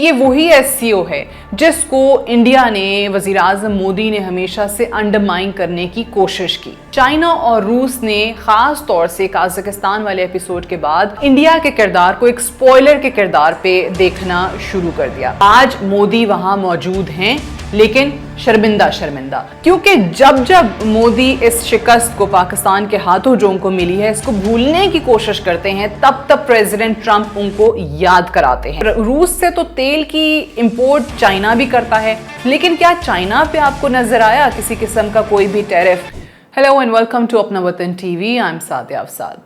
ये वही एससीओ है जिसको इंडिया ने, वजीर आजम मोदी ने हमेशा से अंडरमाइन करने की कोशिश की। चाइना और रूस ने खास तौर से काजाकिस्तान वाले एपिसोड के बाद इंडिया के किरदार को एक स्पॉइलर के किरदार पे देखना शुरू कर दिया। आज मोदी वहां मौजूद हैं, लेकिन शर्मिंदा शर्मिंदा, क्योंकि जब जब मोदी इस शिकस्त को पाकिस्तान के हाथों जो उनको मिली है इसको भूलने की कोशिश करते हैं, तब तब प्रेसिडेंट ट्रंप उनको याद कराते हैं। रूस से तो तेल की इंपोर्ट चाइना भी करता है, लेकिन क्या चाइना पे आपको नजर आया किसी किस्म का कोई भी tariff? Hello and welcome to Apna Watan TV. I am Sadia Afsad.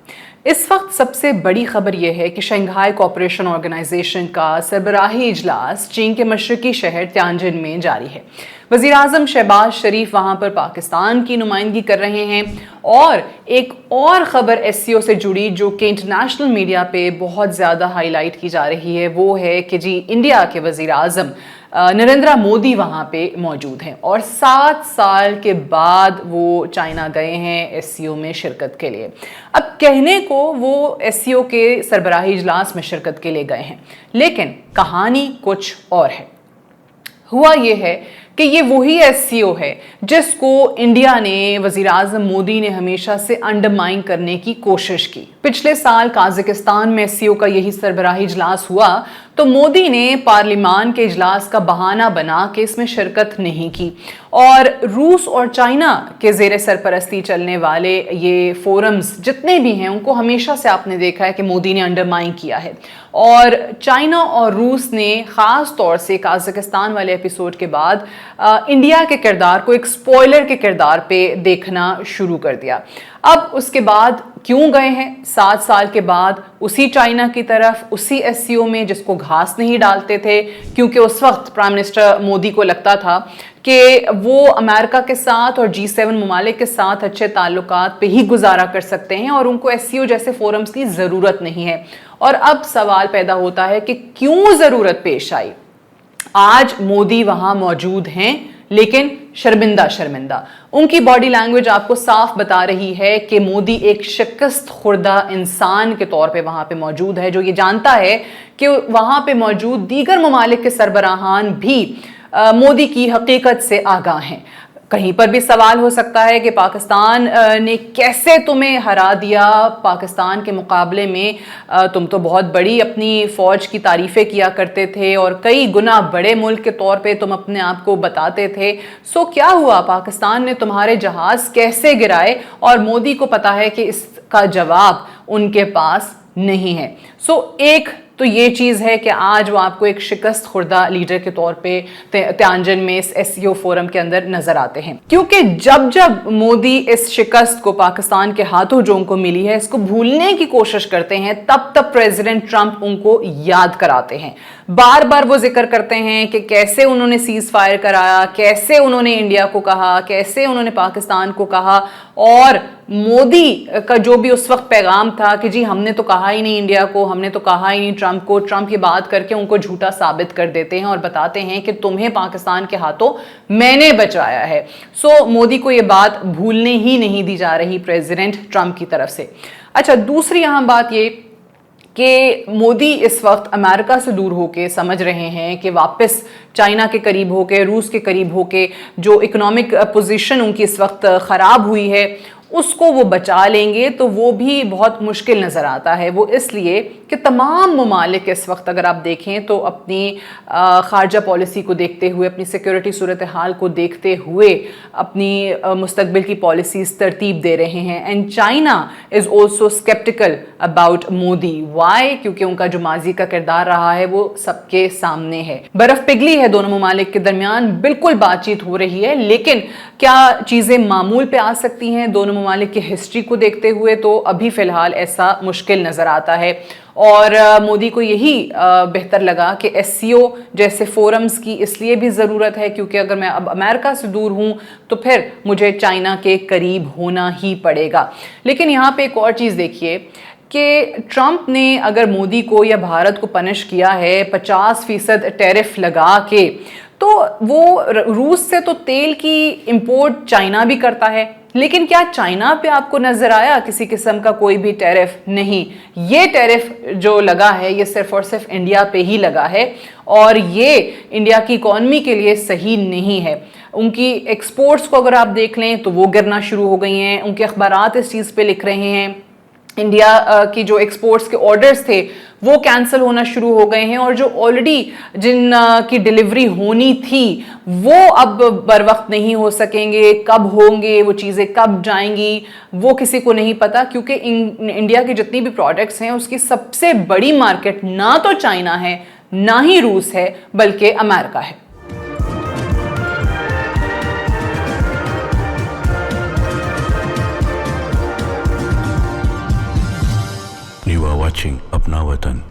इस वक्त सबसे बड़ी खबर यह है कि शंघाई कोऑपरेशन ऑर्गेनाइजेशन का सरबराही इजलास चीन के मशरकी शहर तियानजिन में जारी है। वज़ीर आज़म शहबाज शरीफ वहां पर पाकिस्तान की नुमाइंदगी कर रहे हैं। और एक और ख़बर एससीओ से जुड़ी जो कि इंटरनेशनल मीडिया पे बहुत ज़्यादा हाईलाइट की जा रही है वो है कि जी इंडिया के वज़ीर आज़म नरेंद्र मोदी वहाँ पे मौजूद हैं और 7 साल के बाद वो चाइना गए हैं एससीओ में शिरकत के लिए। अब कहने को वो एससीओ के सरबराही इजलास में शिरकत के लिए गए हैं, लेकिन कहानी कुछ और है। हुआ ये है कि ये वही एससीओ है जिसको इंडिया ने, वज़ीर आज़म मोदी ने हमेशा से अंडरमाइन करने की कोशिश की। पिछले साल काजाकिस्तान में एससीओ का यही सरबराही इजलास हुआ तो मोदी ने पार्लिमान के इजलास का बहाना बना के इसमें शिरकत नहीं की और रूस और चाइना के ज़ेरे सरपरस्ती चलने वाले ये फोरम्स जितने भी हैं उनको हमेशा से आपने देखा है कि मोदी ने अंडरमाइन किया है। और चाइना और रूस ने ख़ास तौर से काजाकिस्तान वाले एपिसोड के बाद इंडिया के किरदार को एक स्पॉइलर के किरदार पे देखना शुरू कर दिया। अब उसके बाद क्यों गए हैं 7 साल के बाद उसी चाइना की तरफ, उसी एससीओ में जिसको घास नहीं डालते थे, क्योंकि उस वक्त प्राइम मिनिस्टर मोदी को लगता था कि वो अमेरिका के साथ और G7 ममालिक के साथ अच्छे ताल्लुकात पे ही गुजारा कर सकते हैं और उनको एससीओ जैसे फोरम्स की ज़रूरत नहीं है। और अब सवाल पैदा होता है कि क्यों ज़रूरत पेश आई। आज मोदी वहाँ मौजूद हैं, लेकिन शर्मिंदा शर्मिंदा। उनकी बॉडी लैंग्वेज आपको साफ बता रही है कि मोदी एक शिकस्त खुर्दा इंसान के तौर पे वहां पे मौजूद है, जो ये जानता है कि वहां पे मौजूद दीगर ममालिक के सरबराहान भी मोदी की हकीकत से आगाह हैं। कहीं पर भी सवाल हो सकता है कि पाकिस्तान ने कैसे तुम्हें हरा दिया, पाकिस्तान के मुकाबले में तुम तो बहुत बड़ी अपनी फ़ौज की तारीफ़ें किया करते थे और कई गुना बड़े मुल्क के तौर पे तुम अपने आप को बताते थे। सो क्या हुआ, पाकिस्तान ने तुम्हारे जहाज़ कैसे गिराए? और मोदी को पता है कि इसका जवाब उनके पास नहीं है। सो एक तो ये चीज़ है कि आज वो आपको एक शिकस्त खुर्दा लीडर के तौर पे तियानजिन में इस एससीओ फोरम के अंदर नजर आते हैं, क्योंकि जब जब मोदी इस शिकस्त को पाकिस्तान के हाथों जो उनको मिली है इसको भूलने की कोशिश करते हैं, तब तब प्रेसिडेंट ट्रंप उनको याद कराते हैं। बार बार वो जिक्र करते हैं कि कैसे उन्होंने सीज फायर कराया, कैसे उन्होंने इंडिया को कहा, कैसे उन्होंने पाकिस्तान को कहा। और मोदी का जो भी उस वक्त पैगाम था कि जी हमने तो कहा ही नहीं इंडिया को, हमने तो कहा ही नहीं ट्रंप को, ट्रंप ये बात करके उनको झूठा साबित कर देते हैं और बताते हैं कि तुम्हें पाकिस्तान के हाथों मैंने बचाया है। सो मोदी को ये बात भूलने ही नहीं दी जा रही प्रेसिडेंट ट्रंप की तरफ से। अच्छा, दूसरी अहम बात ये कि मोदी इस वक्त अमेरिका से दूर होके समझ रहे हैं कि वापस चाइना के करीब होके, रूस के करीब होके जो इकोनॉमिक पोजीशन उनकी इस वक्त ख़राब हुई है उसको वो बचा लेंगे तो वो भी बहुत मुश्किल नज़र आता है। वो इसलिए कि तमाम ममालिक इस वक्त अगर आप देखें तो अपनी ख़ारजा पॉलिसी को देखते हुए, अपनी सिक्योरिटी सूरत हाल को देखते हुए अपनी मुस्तकबिल की पॉलिसीज़ तरतीब दे रहे हैं। And China is also sceptical about Modi. Why? क्योंकि उनका जो माजी का किरदार रहा है वो सबके सामने है। बर्फ़ पिघली है दोनों ममालिक के दरमियान, बिल्कुल बातचीत हो रही है, लेकिन क्या चीज़ें मामूल पे आ सकती हैं दोनों ममालिक की हिस्ट्री को देखते हुए? तो अभी फ़िलहाल ऐसा मुश्किल नज़र आता है। और मोदी को यही बेहतर लगा कि एससीओ जैसे फोरम्स की इसलिए भी ज़रूरत है क्योंकि अगर मैं अब अमेरिका से दूर हूँ तो फिर मुझे चाइना के करीब होना ही पड़ेगा। लेकिन यहाँ पे एक और चीज़ देखिए कि ट्रंप ने अगर मोदी को या भारत को पनिश किया है 50% टैरिफ लगा के, तो वो रूस से तो तेल की इंपोर्ट चाइना भी करता है, लेकिन क्या चाइना पे आपको नजर आया किसी किस्म का कोई भी टैरिफ? नहीं, ये टैरिफ जो लगा है ये सिर्फ और सिर्फ इंडिया पे ही लगा है, और ये इंडिया की इकॉनमी के लिए सही नहीं है। उनकी एक्सपोर्ट्स को अगर आप देख लें तो वो गिरना शुरू हो गई हैं। उनके अखबारात इस चीज़ पे लिख रहे हैं, इंडिया की जो एक्सपोर्ट्स के ऑर्डर्स थे वो कैंसिल होना शुरू हो गए हैं, और जो ऑलरेडी जिन की डिलीवरी होनी थी वो अब बर वक्त नहीं हो सकेंगे। कब होंगे वो चीज़ें, कब जाएंगी, वो किसी को नहीं पता, क्योंकि इंडिया की जितनी भी प्रोडक्ट्स हैं उसकी सबसे बड़ी मार्केट ना तो चाइना है, ना ही रूस है, बल्कि अमेरिका है। You are watching अपना वतन।